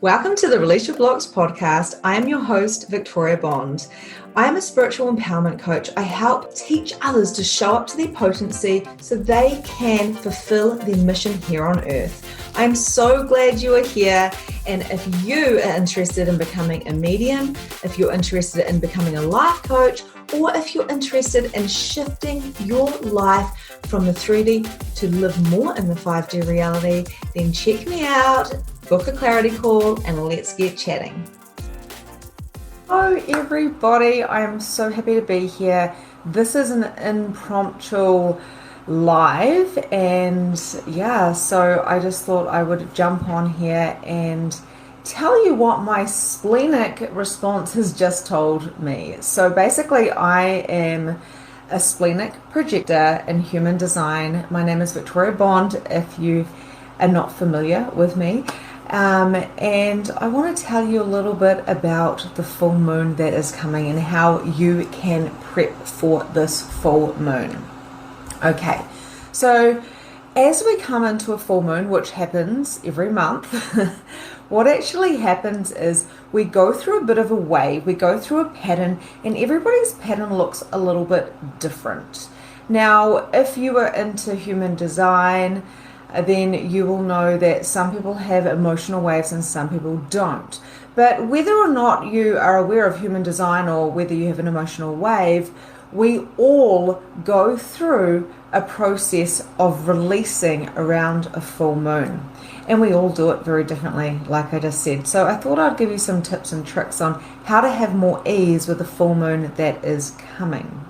Welcome to the Release Your Blocks podcast. I am your host, Victoria Bond. I am a spiritual empowerment coach. I help teach others to show up to their potency so they can fulfill their mission here on earth. I'm so glad you are here. And if you are interested in becoming a medium, if you're interested in becoming a life coach, or if you're interested in shifting your life from the 3D to live more in the 5D reality, then check me out. Book a clarity call and let's get chatting. Hello everybody, I am so happy to be here. This is an impromptu live and so I just thought I would jump on here and tell you what my splenic response has just told me. So basically I am a splenic projector in human design. My name is Victoria Bond if you are not familiar with me. And I want to tell you a little bit about the full moon that is coming and how you can prep for this full moon. Okay, so as we come into a full moon, which happens every month, what actually happens is we go through a bit of a wave, we go through a pattern, and everybody's pattern looks a little bit different. Now, if you are into human design, then you will know that some people have emotional waves and some people don't. But whether or not you are aware of human design or whether you have an emotional wave, we all go through a process of releasing around a full moon. And we all do it very differently, like I just said. So I thought I'd give you some tips and tricks on how to have more ease with the full moon that is coming.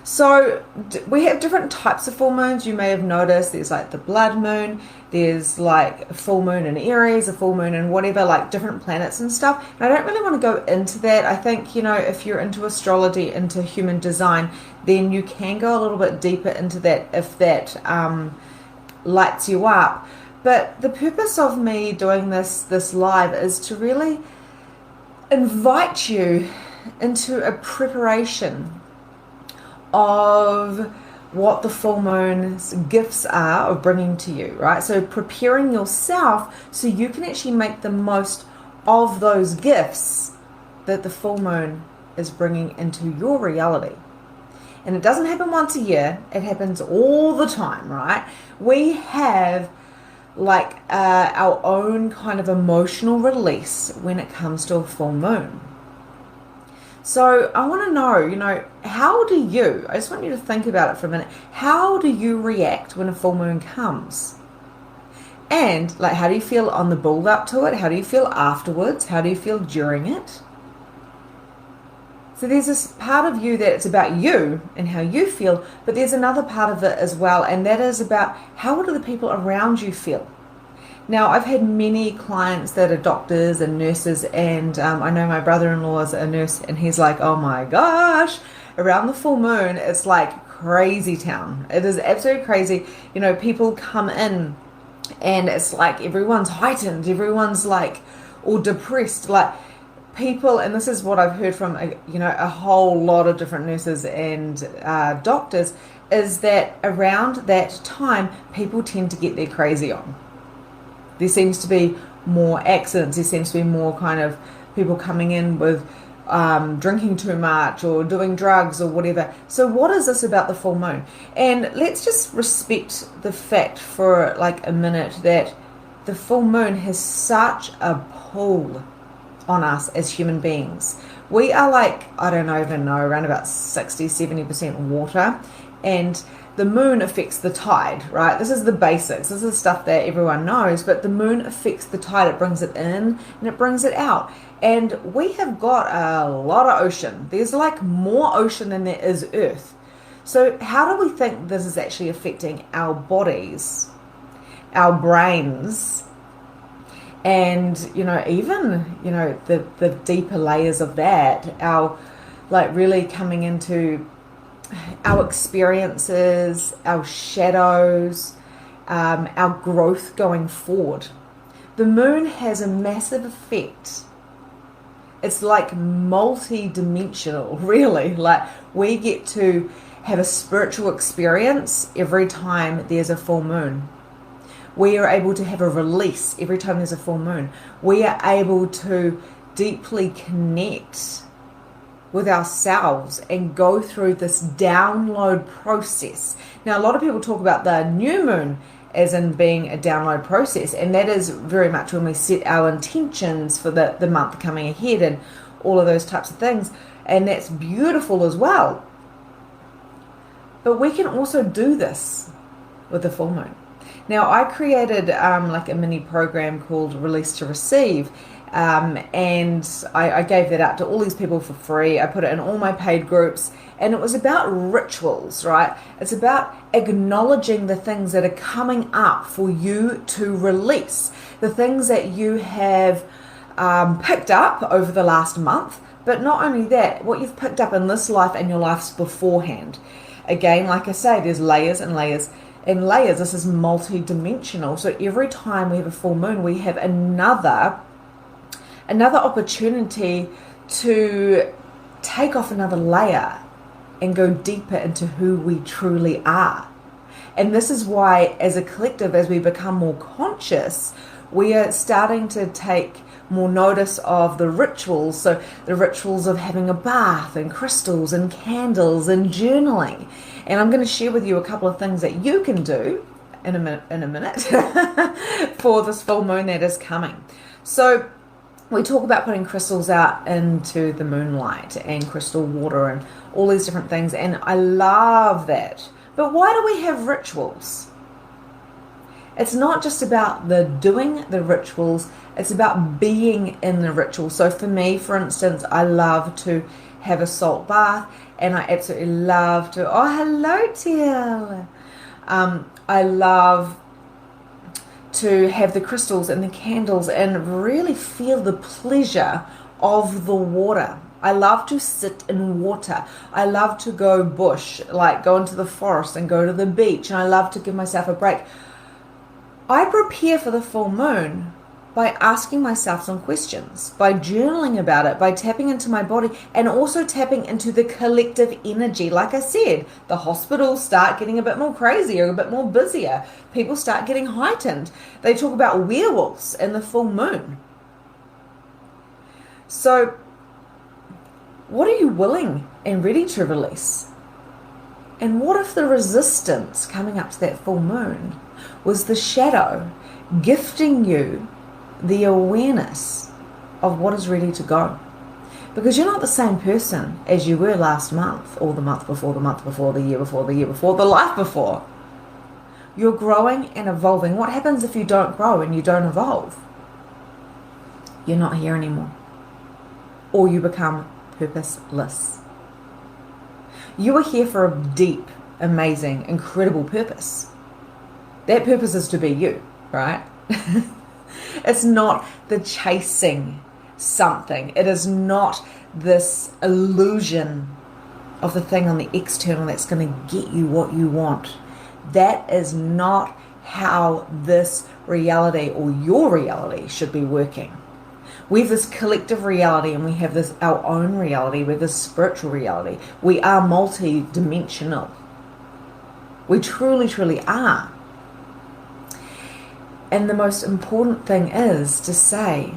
So we have different types of full moons. You may have noticed there's like the blood moon, there's like a full moon in Aries, a full moon in whatever, like different planets and stuff. And I don't really want to go into that. I think, if you're into astrology, into human design, then you can go a little bit deeper into that if that lights you up. But the purpose of me doing this live is to really invite you into a preparation of what the full moon's gifts are of bringing to you, right? So preparing yourself so you can actually make the most of those gifts that the full moon is bringing into your reality. And it doesn't happen once a year, it happens all the time, right? We have like our own kind of emotional release when it comes to a full moon. So I want to know, how do you, I just want you to think about it for a minute, how do you react when a full moon comes? And how do you feel on the build up to it? How do you feel afterwards? How do you feel during it? So there's this part of you that it's about you and how you feel, but there's another part of it as well, and that is about how do the people around you feel? Now, I've had many clients that are doctors and nurses, and I know my brother-in-law is a nurse, and he's like, oh my gosh, around the full moon, it's like crazy town. It is absolutely crazy. People come in, and it's like everyone's heightened, everyone's like all depressed, like people, and this is what I've heard from, a whole lot of different nurses and doctors, is that around that time, people tend to get their crazy on. There seems to be more accidents. There seems to be more kind of people coming in with drinking too much or doing drugs or whatever. So what is this about the full moon? And let's just respect the fact for like a minute that the full moon has such a pull on us as human beings. We are like, I don't even know, around about 60-70% water, and the moon affects the tide, right? This is the basics. This is stuff that everyone knows, but the moon affects the tide. It brings it in and it brings it out. And we have got a lot of ocean. There's like more ocean than there is earth. So how do we think this is actually affecting our bodies, our brains, and, even, the deeper layers of that, our really coming into our experiences, our shadows, our growth going forward. The moon has a massive effect. It's like multi-dimensional, really. Like we get to have a spiritual experience every time there's a full moon. We are able to have a release every time there's a full moon. We are able to deeply connect with ourselves and go through this download process. Now, a lot of people talk about the new moon as in being a download process, and that is very much when we set our intentions for the month coming ahead and all of those types of things, and that's beautiful as well. But we can also do this with the full moon. Now, I created like a mini program called Release to Receive, and I gave that out to all these people for free. I put it in all my paid groups, and it was about rituals, right? It's about acknowledging the things that are coming up for you to release, the things that you have picked up over the last month, but not only that, what you've picked up in this life and your lives beforehand. Again, like I say, there's layers and layers and layers. This is multi-dimensional. So every time we have a full moon, we have another opportunity to take off another layer and go deeper into who we truly are. And this is why, as a collective, as we become more conscious, we are starting to take more notice of the rituals. So the rituals of having a bath and crystals and candles and journaling. And I'm going to share with you a couple of things that you can do in a minute for this full moon that is coming. So we talk about putting crystals out into the moonlight and crystal water and all these different things, and I love that. But why do we have rituals? It's not just about the doing the rituals, it's about being in the ritual. So for me, for instance, I love to have a salt bath, and I absolutely love to, oh, hello, Teal. I love to have the crystals and the candles and really feel the pleasure of the water. I love to sit in water. I love to go bush, like go into the forest and go to the beach, and I love to give myself a break. I prepare for the full moon by asking myself some questions, by journaling about it, by tapping into my body, and also tapping into the collective energy. Like I said, the hospitals start getting a bit more crazy or a bit more busier. People start getting heightened. They talk about werewolves and the full moon. So, what are you willing and ready to release? And what if the resistance coming up to that full moon was the shadow gifting you the awareness of what is ready to go? Because you're not the same person as you were last month, or the month before, the month before, the year before, the year before, the life before. You're growing and evolving. What happens if you don't grow and you don't evolve? You're not here anymore. Or you become purposeless. You are here for a deep, amazing, incredible purpose. That purpose is to be you, right? It's not the chasing something. It is not this illusion of the thing on the external that's going to get you what you want. That is not how this reality or your reality should be working. We have this collective reality, and we have this our own reality. We have this spiritual reality. We are multi-dimensional. We truly, truly are. And the most important thing is to say,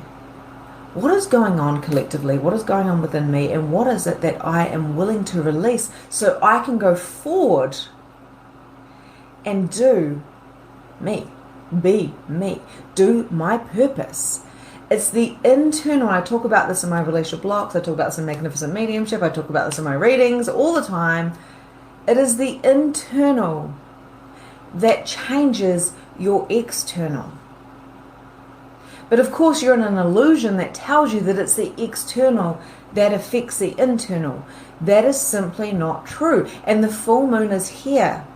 what is going on collectively? What is going on within me? And what is it that I am willing to release so I can go forward and do me, be me, do my purpose. It's the internal. I talk about this in my relationship blocks. I talk about this in Magnificent Mediumship. I talk about this in my readings all the time. It is the internal that changes your external. But of course, you're in an illusion that tells you that it's the external that affects the internal. That is simply not true. And the full moon is here.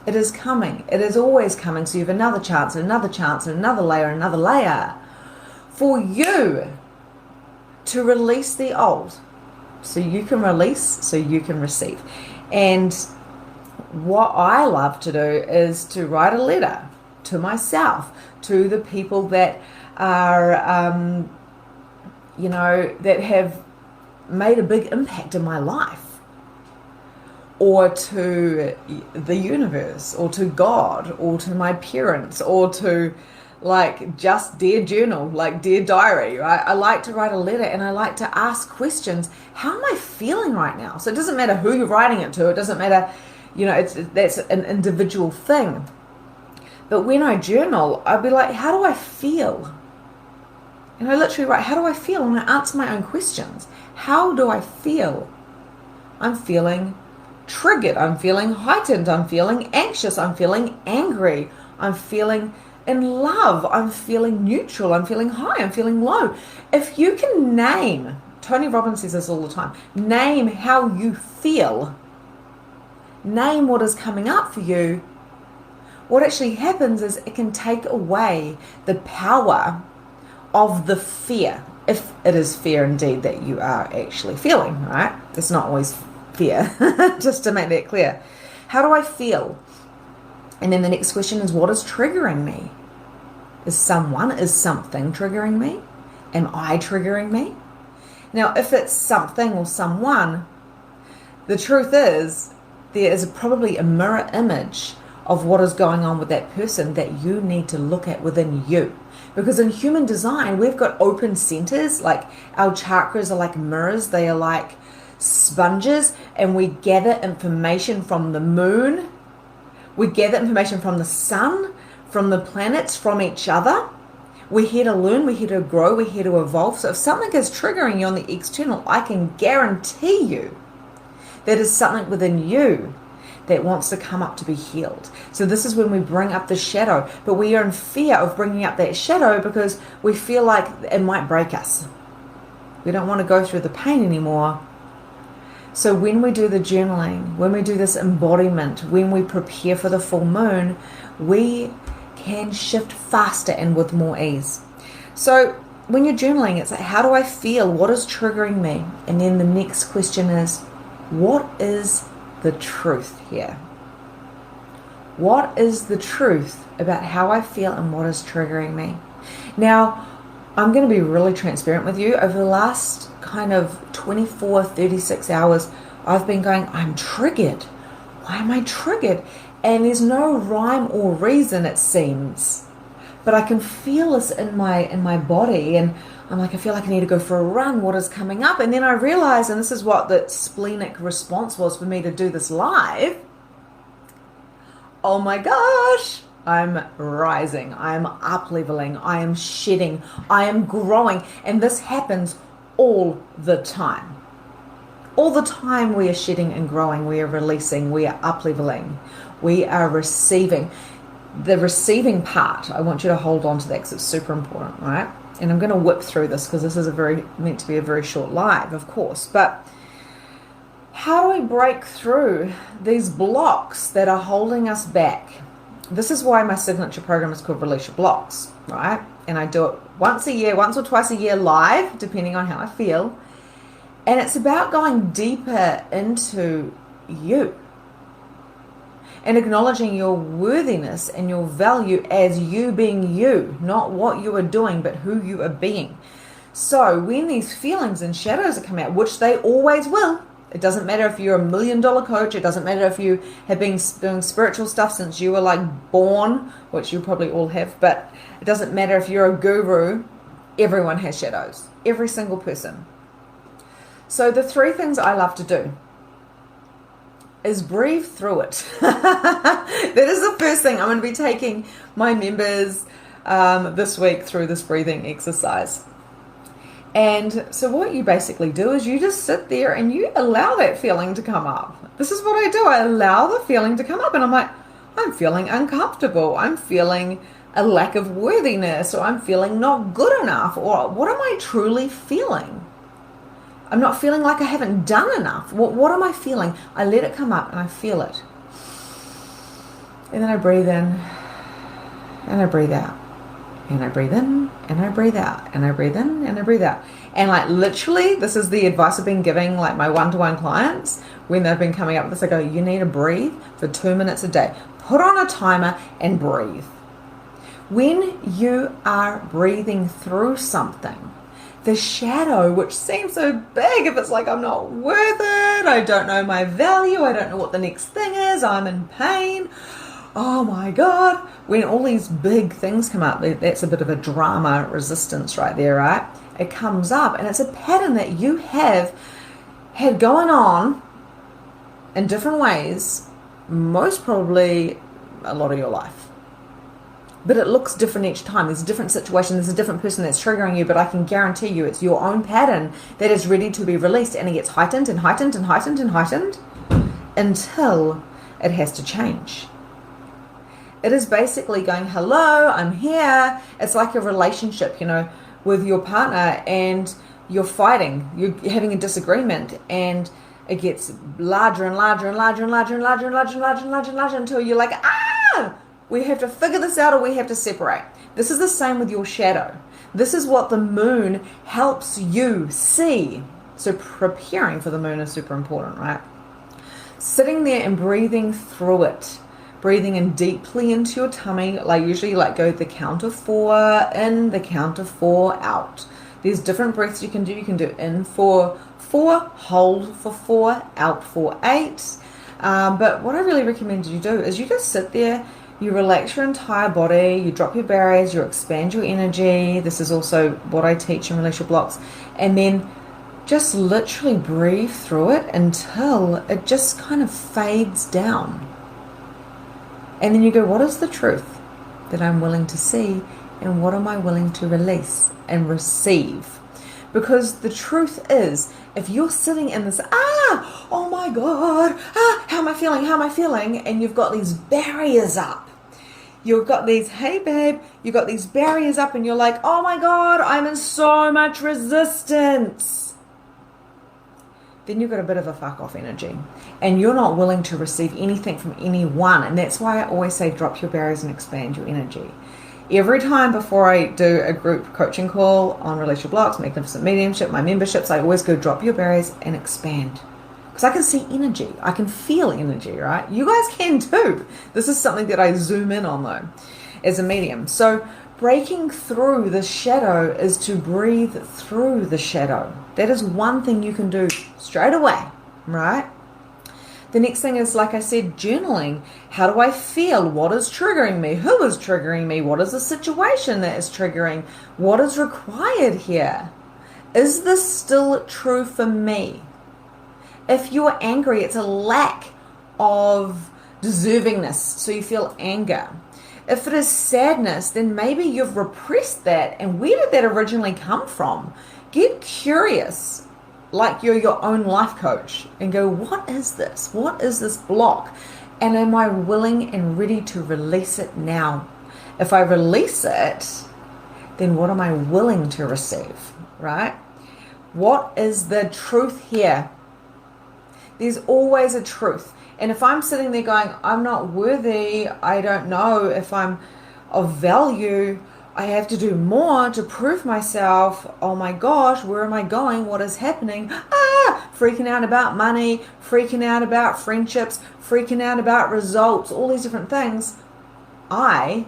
It is coming. It is always coming. So you have another chance, and another chance, and another layer for you to release the old. So you can release, so you can receive. And what I love to do is to write a letter to myself, to the people that are, that have made a big impact in my life. or to the universe, or to God, or to my parents, or to like just dear journal, like dear diary, right? I like to write a letter and I like to ask questions. How am I feeling right now? So it doesn't matter who you're writing it to. It doesn't matter, that's an individual thing. But when I journal, I'd be like, how do I feel? And I literally write, how do I feel? And I answer my own questions. How do I feel? I'm feeling triggered. I'm feeling heightened. I'm feeling anxious. I'm feeling angry. I'm feeling in love. I'm feeling neutral. I'm feeling high. I'm feeling low. If you can name, Tony Robbins says this all the time, name how you feel, name what is coming up for you, what actually happens is it can take away the power of the fear, if it is fear indeed that you are actually feeling, right? It's not always fear, just to make that clear. How do I feel? And then the next question is, what is triggering me? Is something triggering me? Am I triggering me? Now, if it's something or someone, the truth is there is probably a mirror image of what is going on with that person that you need to look at within you. Because in human design, we've got open centers, like our chakras are like mirrors, they are like sponges, and we gather information from the moon, we gather information from the sun, from the planets, from each other. We're here to learn, we're here to grow, we're here to evolve. So if something is triggering you on the external, I can guarantee you that is something within you that wants to come up to be healed. So this is when we bring up the shadow, but we are in fear of bringing up that shadow because we feel like it might break us. We don't want to go through the pain anymore. So when we do the journaling, when we do this embodiment, when we prepare for the full moon, we can shift faster and with more ease. So when you're journaling, it's like, how do I feel? What is triggering me? And then the next question is, what is the truth here? What is the truth about how I feel and what is triggering me? Now, I'm going to be really transparent with you. Over the last kind of 24, 36 hours, I've been going, I'm triggered. Why am I triggered? And there's no rhyme or reason, it seems. But I can feel this in my body, and I'm like, I feel like I need to go for a run. What is coming up? And then I realize, and this is what the splenic response was for me to do this live. Oh my gosh, I'm rising. I'm up-leveling. I am shedding. I am growing. And this happens all the time. All the time we are shedding and growing. We are releasing. We are up-leveling. We are receiving. The receiving part, I want you to hold on to that because it's super important, right? And I'm going to whip through this because this is meant to be a very short live, of course. But how do we break through these blocks that are holding us back? This is why my signature program is called Release Your Blocks, right? And I do it once a year, once or twice a year live, depending on how I feel. And it's about going deeper into you and acknowledging your worthiness and your value as you being you, not what you are doing, but who you are being. So when these feelings and shadows are coming out, which they always will, it doesn't matter if you're $1 million coach, it doesn't matter if you have been doing spiritual stuff since you were like born, which you probably all have, but it doesn't matter if you're a guru, everyone has shadows, every single person. So the three things I love to do is breathe through it. That is the first thing. I'm going to be taking my members this week through this breathing exercise. And so what you basically do is you just sit there and you allow that feeling to come up. This is what I do. I allow the feeling to come up and I'm like, I'm feeling uncomfortable. I'm feeling a lack of worthiness, or I'm feeling not good enough, or what am I truly feeling? I'm not feeling like I haven't done enough. What am I feeling? I let it come up and I feel it. And then I breathe in and I breathe out. And I breathe in and I breathe out. And I breathe in and I breathe out. And like literally, this is the advice I've been giving like my one-to-one clients when they've been coming up with this. I go, you need to breathe for 2 minutes a day. Put on a timer and breathe. When you are breathing through something, the shadow, which seems so big, if it's like I'm not worth it. I don't know my value. I don't know what the next thing is. I'm in pain. Oh my God. When all these big things come up, that's a bit of a drama resistance right there, right? It comes up and it's a pattern that you have had going on in different ways, most probably a lot of your life. But it looks different each time. There's a different situation. There's a different person that's triggering you, but I can guarantee you it's your own pattern that is ready to be released, and it gets heightened and heightened and heightened and heightened until it has to change. It is basically going, hello, I'm here. It's like a relationship, with your partner, and you're fighting. You're having a disagreement, and it gets larger and larger and larger and larger and larger and larger and larger and larger and larger until you're like, we have to figure this out or we have to separate. This is the same with your shadow. This is what the moon helps you see. So preparing for the moon is super important, right? Sitting there and breathing through it. Breathing in deeply into your tummy. Usually go the count of 4 in, the count of 4 out. There's different breaths you can do. You can do in for 4, hold for 4, out for 8. But what I really recommend you do is you just sit there, you relax your entire body, you drop your barriers, you expand your energy. This is also what I teach in Release Your Blocks. And then just literally breathe through it until it just kind of fades down. And then you go, what is the truth that I'm willing to see, and what am I willing to release and receive? Because the truth is, if you're sitting in this, oh my God, how am I feeling? And you've got these barriers up. You've got these, hey babe, you've got these barriers up and you're like, oh my God, I'm in so much resistance. Then you've got a bit of a fuck off energy and you're not willing to receive anything from anyone. And that's why I always say drop your barriers and expand your energy. Every time before I do a group coaching call on Release Your Blocks, Magnificent Mediumship, my memberships, I always go drop your barriers and expand. Because I can see energy. I can feel energy, right? You guys can too. This is something that I zoom in on though, as a medium. So breaking through the shadow is to breathe through the shadow. That is one thing you can do straight away, right? The next thing is, like I said, journaling. How do I feel? What is triggering me? Who is triggering me? What is the situation that is triggering? What is required here? Is this still true for me? If you're angry, it's a lack of deservingness, so you feel anger. If it is sadness, then maybe you've repressed that. And where did that originally come from? Get curious, like you're your own life coach, and go, what is this? What is this block? And am I willing and ready to release it now? If I release it, then what am I willing to receive, right? What is the truth here? There's always a truth. And if I'm sitting there going, I'm not worthy, I don't know if I'm of value, I have to do more to prove myself. Oh my gosh, where am I going? What is happening? Freaking out about money, freaking out about friendships, freaking out about results, all these different things. I,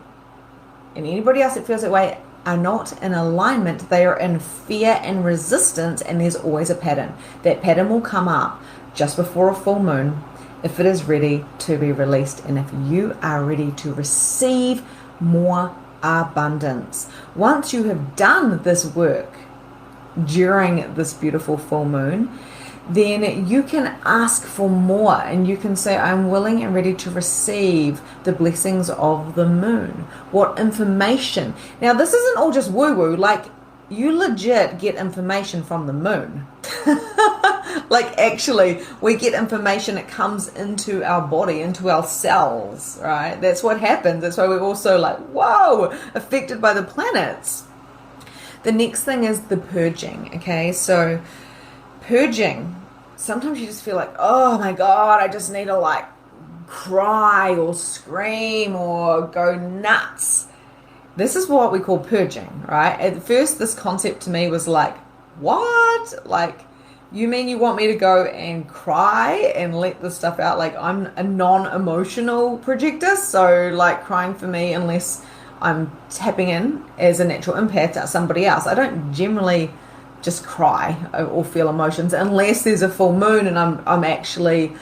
and anybody else that feels that way, are not in alignment. They are in fear and resistance, and there's always a pattern. That pattern will come up just before a full moon if it is ready to be released, and if you are ready to receive more abundance. Once you have done this work during this beautiful full moon, then you can ask for more, and you can say, I'm willing and ready to receive the blessings of the moon. What information? Now, this isn't all just woo-woo. Like, you legit get information from the moon. Like, actually, we get information that comes into our body, into our cells, right? That's what happens. That's why we're also like, whoa, affected by the planets. The next thing is the purging, okay? So purging, sometimes you just feel like, oh my God, I just need to like cry or scream or go nuts. This is what we call purging, right? At first, this concept to me was like, what? Like, you mean you want me to go and cry and let this stuff out? Like, I'm a non-emotional projector, so like crying for me, unless I'm tapping in as a natural empath to somebody else, I don't generally just cry or feel emotions unless there's a full moon and I'm actually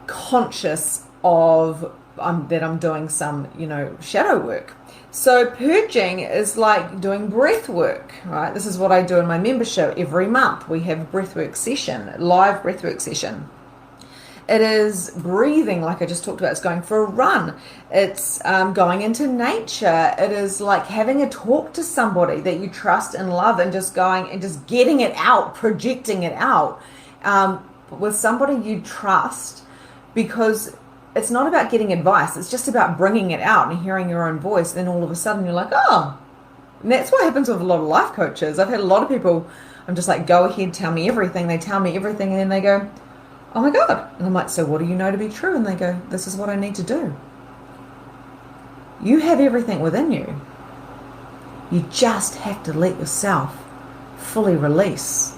conscious of that I'm doing some, shadow work. So purging is like doing breath work, right? This is what I do in my membership every month. We have a breathwork session, live breathwork session. It is breathing, like I just talked about. It's going for a run. It's going into nature. It is like having a talk to somebody that you trust and love and just going and just getting it out, projecting it out with somebody you trust, because it's not about getting advice. It's just about bringing it out and hearing your own voice. Then all of a sudden you're like, oh. And that's what happens with a lot of life coaches. I've had a lot of people, I'm just like, go ahead, tell me everything. They tell me everything and then they go, oh my God. And I'm like, so what do you know to be true? And they go, this is what I need to do. You have everything within you. You just have to let yourself fully release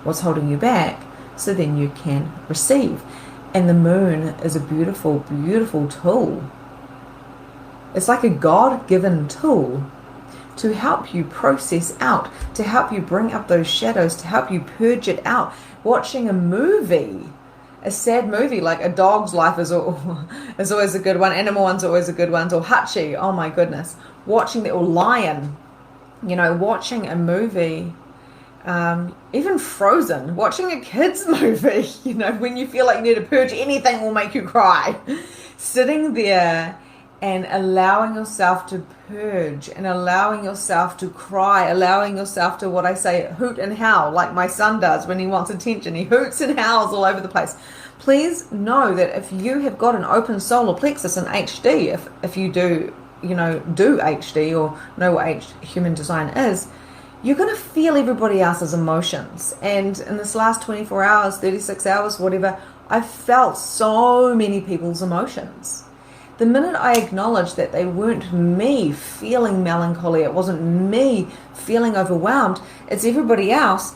what's holding you back so then you can receive. And the moon is a beautiful, beautiful tool. It's like a God-given tool to help you process out, to help you bring up those shadows, to help you purge it out. Watching a movie, a sad movie like A Dog's Life is always a good one. Animal One's always a good one. Or Hachi, oh my goodness. Or Lion, watching a movie. Even Frozen, watching a kid's movie, when you feel like you need to purge, anything will make you cry. Sitting there and allowing yourself to purge and allowing yourself to cry, allowing yourself to, what I say, hoot and howl, like my son does when he wants attention. He hoots and howls all over the place. Please know that if you have got an open solar plexus in HD, if you do HD or know what human design is, you're going to feel everybody else's emotions. And in this last 24 hours, 36 hours, whatever, I felt so many people's emotions. The minute I acknowledged that they weren't me feeling melancholy, it wasn't me feeling overwhelmed, it's everybody else,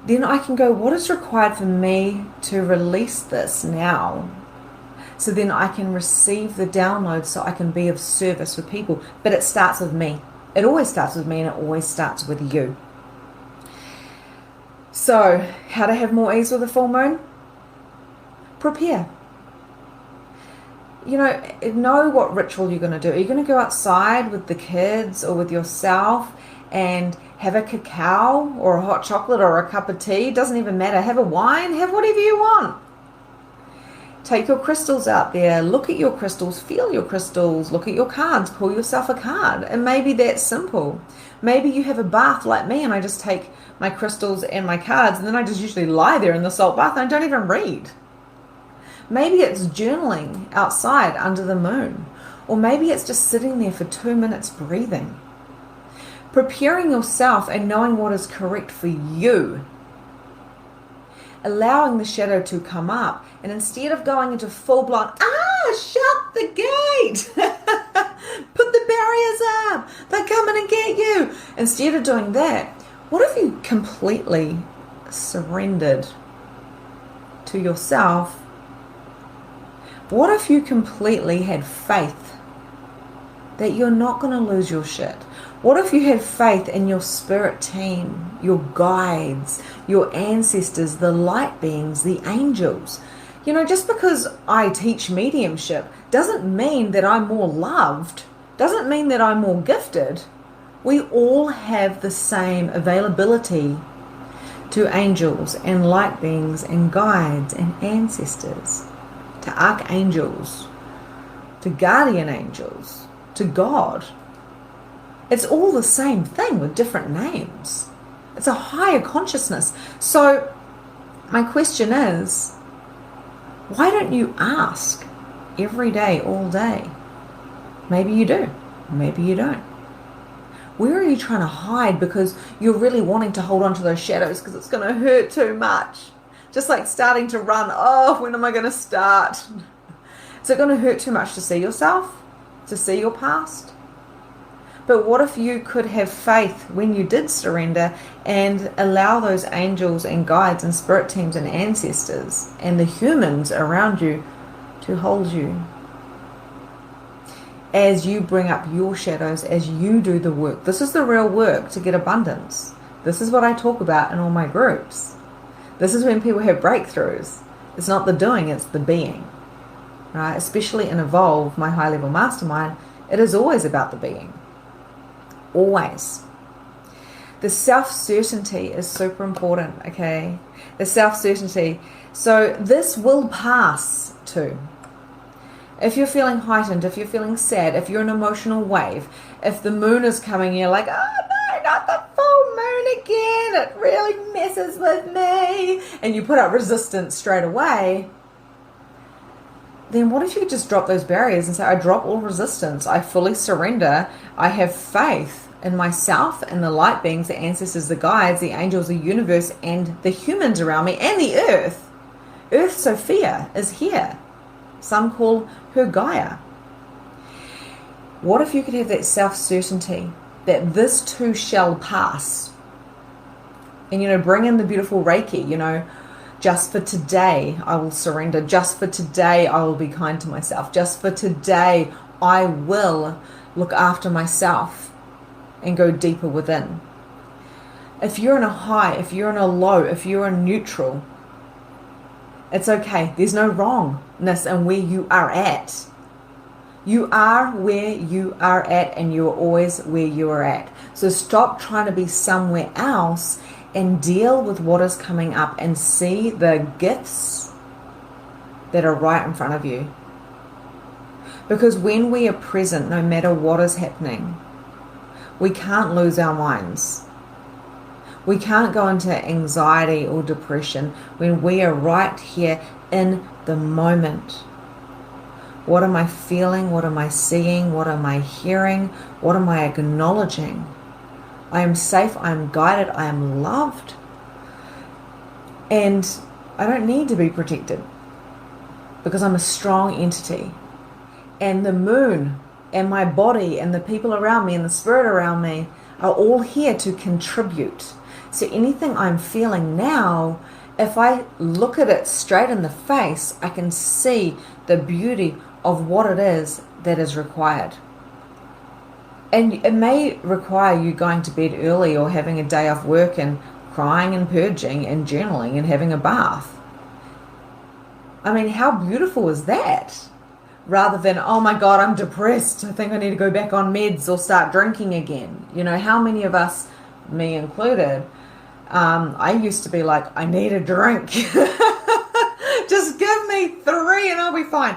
then I can go, what is required for me to release this now? So then I can receive the download so I can be of service for people. But it starts with me. It always starts with me, and it always starts with you. So, how to have more ease with a full moon? Prepare. Know what ritual you're going to do. Are you going to go outside with the kids or with yourself and have a cacao or a hot chocolate or a cup of tea? It doesn't even matter. Have a wine. Have whatever you want. Take your crystals out there, look at your crystals, feel your crystals, look at your cards, pull yourself a card. And maybe that's simple. Maybe you have a bath like me and I just take my crystals and my cards and then I just usually lie there in the salt bath and I don't even read. Maybe it's journaling outside under the moon. Or maybe it's just sitting there for 2 minutes breathing. Preparing yourself and knowing what is correct for you. Allowing the shadow to come up, and instead of going into full-blown, shut the gate, put the barriers up, they're coming and get you. Instead of doing that, what if you completely surrendered to yourself? What if you completely had faith that you're not going to lose your shit? What if you had faith in your spirit team, your guides, your ancestors, the light beings, the angels? Just because I teach mediumship doesn't mean that I'm more loved, doesn't mean that I'm more gifted. We all have the same availability to angels and light beings and guides and ancestors, to archangels, to guardian angels, to God. It's all the same thing with different names. It's a higher consciousness. So my question is, why don't you ask every day, all day? Maybe you do. Maybe you don't. Where are you trying to hide because you're really wanting to hold on to those shadows because it's going to hurt too much? Just like starting to run. Oh, when am I going to start? Is it going to hurt too much to see yourself? To see your past? But what if you could have faith when you did surrender and allow those angels and guides and spirit teams and ancestors and the humans around you to hold you as you bring up your shadows, as you do the work? This is the real work to get abundance. This is what I talk about in all my groups. This is when people have breakthroughs. It's not the doing, it's the being. Right? Especially in Evolve, my high-level mastermind, it is always about the being. Always. The self-certainty is super important, okay? The self-certainty. So this will pass too. If you're feeling heightened, if you're feeling sad, if you're an emotional wave, if the moon is coming, you're like, oh no, not the full moon again. It really messes with me. And you put up resistance straight away. Then what if you just drop those barriers and say, I drop all resistance. I fully surrender. I have faith in myself and the light beings, the ancestors, the guides, the angels, the universe, and the humans around me, and the earth. Earth Sophia is here. Some call her Gaia. What if you could have that self-certainty that this too shall pass? And, bring in the beautiful Reiki, just for today I will surrender. Just for today I will be kind to myself. Just for today I will look after myself and go deeper within. If you're in a high, if you're in a low, if you're in neutral, it's okay. There's no wrongness in where you are at. You are where you are at, and you are always where you are at. So stop trying to be somewhere else and deal with what is coming up and see the gifts that are right in front of you. Because when we are present, no matter what is happening, we can't lose our minds. We can't go into anxiety or depression when we are right here in the moment. What am I feeling? What am I seeing? What am I hearing? What am I acknowledging? I am safe, I am guided, I am loved. And I don't need to be protected because I'm a strong entity. And the moon and my body and the people around me and the spirit around me are all here to contribute. So anything I'm feeling now, if I look at it straight in the face, I can see the beauty of what it is that is required. And it may require you going to bed early or having a day off work and crying and purging and journaling and having a bath. I mean, how beautiful is that? Rather than, oh my God, I'm depressed. I think I need to go back on meds or start drinking again. How many of us, me included, I used to be like, I need a drink. Just give me 3 and I'll be fine.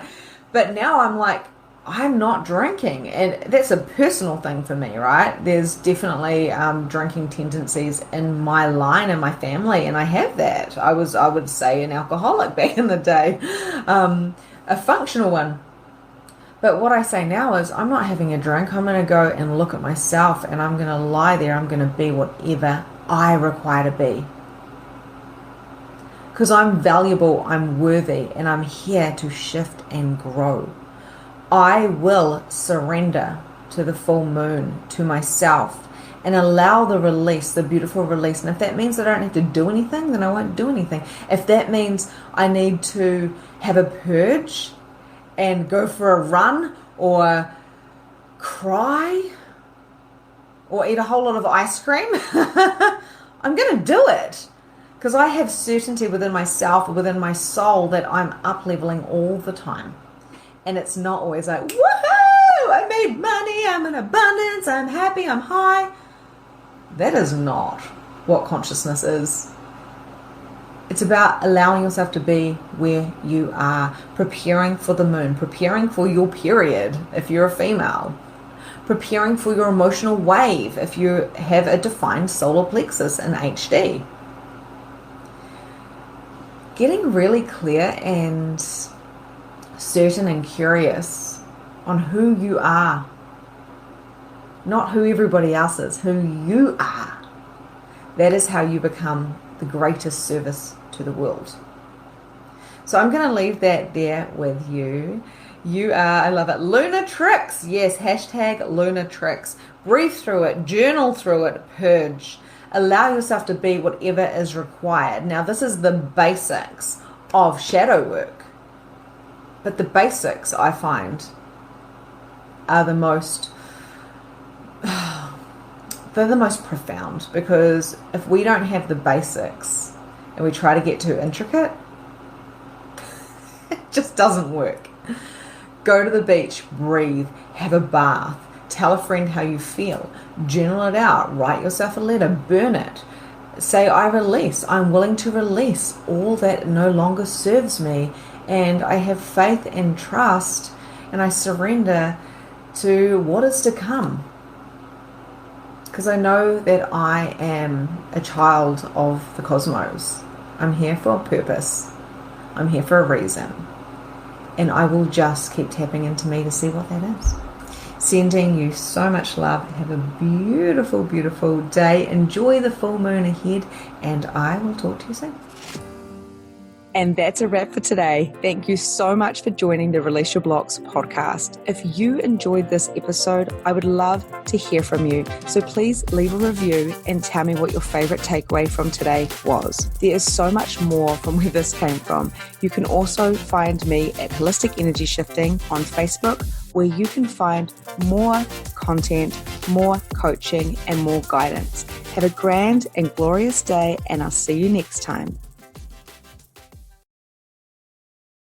But now I'm like, I'm not drinking. And that's a personal thing for me, right? There's definitely drinking tendencies in my line and my family. And I have that. I would say, an alcoholic back in the day. A functional one. But what I say now is, I'm not having a drink. I'm going to go and look at myself and I'm going to lie there. I'm going to be whatever I require to be. Because I'm valuable, I'm worthy, and I'm here to shift and grow. I will surrender to the full moon, to myself, and allow the release, the beautiful release. And if that means I don't have to do anything, then I won't do anything. If that means I need to have a purge and go for a run or cry or eat a whole lot of ice cream, I'm going to do it. Because I have certainty within myself, within my soul, that I'm up-leveling all the time. And it's not always like, woohoo, I made money, I'm in abundance, I'm happy, I'm high. That is not what consciousness is. It's about allowing yourself to be where you are, preparing for the moon, preparing for your period if you're a female, preparing for your emotional wave if you have a defined solar plexus in HD. Getting really clear and certain and curious on who you are, not who everybody else is, who you are. That is how you become the greatest service to the world. So I'm going to leave that there with you. You are, I love it, Lunar Tricks. Yes, hashtag Lunar Tricks. Breathe through it, journal through it, purge. Allow yourself to be whatever is required. Now, this is the basics of shadow work. But the basics, I find, are the most they're the most profound, because if we don't have the basics and we try to get too intricate, it just doesn't work. Go to the beach, breathe, have a bath, tell a friend how you feel, journal it out, write yourself a letter, burn it. Say, I release, I'm willing to release all that no longer serves me, and I have faith and trust, and I surrender to what is to come. Because I know that I am a child of the cosmos. I'm here for a purpose. I'm here for a reason. And I will just keep tapping into me to see what that is. Sending you so much love. Have a beautiful, beautiful day. Enjoy the full moon ahead, and I will talk to you soon. And that's a wrap for today. Thank you so much for joining the Release Your Blocks podcast. If you enjoyed this episode, I would love to hear from you. So please leave a review and tell me what your favorite takeaway from today was. There is so much more from where this came from. You can also find me at Holistic Energy Shifting on Facebook, where you can find more content, more coaching, and more guidance. Have a grand and glorious day, and I'll see you next time.